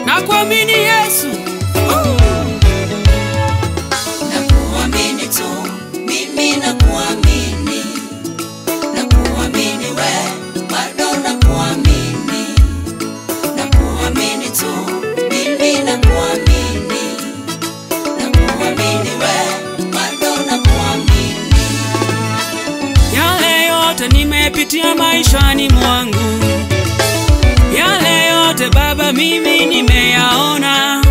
Nakuamini Yesu, nakuamini tu, mimi nakuamini, nakuamini we, bado nakuamini, nakuamini tu, mimi nakuamini, nakuamini we, bado nakuamini. yale yote nimepitia maishani mwangu, yale yote Baba mimi nimeyaona,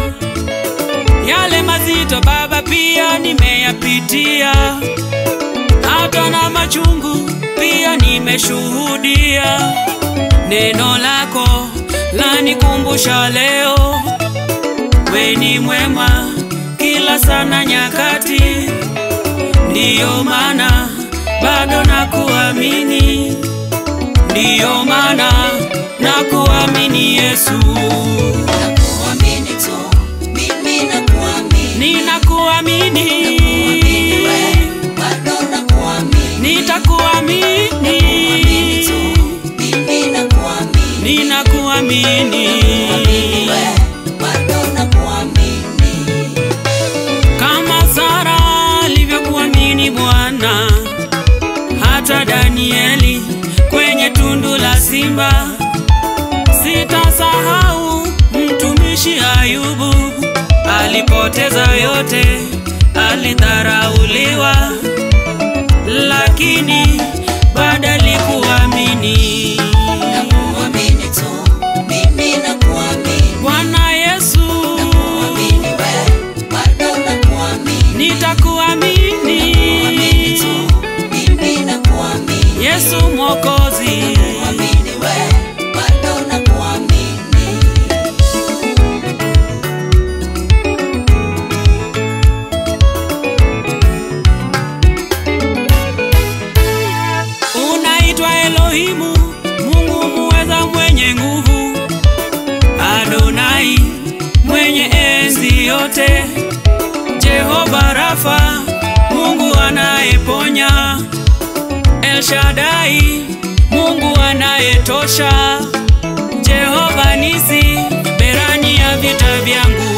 yale mazito Baba pia nimeyapitia, hata na machungu pia nimeshuhudia. Neno lako lanikumbusha leo, we ni mwema kila sana nyakati, ndiyo maana bado nakuamini, ndiyo maana nakuamini Yesu. Nakuamini tu, mimi nakuamini, Ninakuamini, nakuamini we, bado nakuamini, nitakuamini, nakuamini tu, mimi nakuamini, ninakuamini, nakuamini we, bado nakuamini. kama Sara alivyokuamini Bwana, hata Danieli kwenye tundu la simba. Sitasahau mtumishi Ayubu, alipoteza yote, alidharauliwa, lakini bado alikuamini. Nakuamini tu, mimi nakuamini, Bwana Yesu, nakuamini we, bado nakuamini, nitakuamini, nakuamini tu, mimi nakuamini, Yesu Mwokozi. nakuamini we, bado nakuamini. Unaitwa Elohimu, Mungu muweza mwenye nguvu, Adonai mwenye enzi yote, Jehova Rafa, Mungu anayeponya, El Shaddai, Mungu anayetosha, Jehova Nisi, berani ya vita vyangu.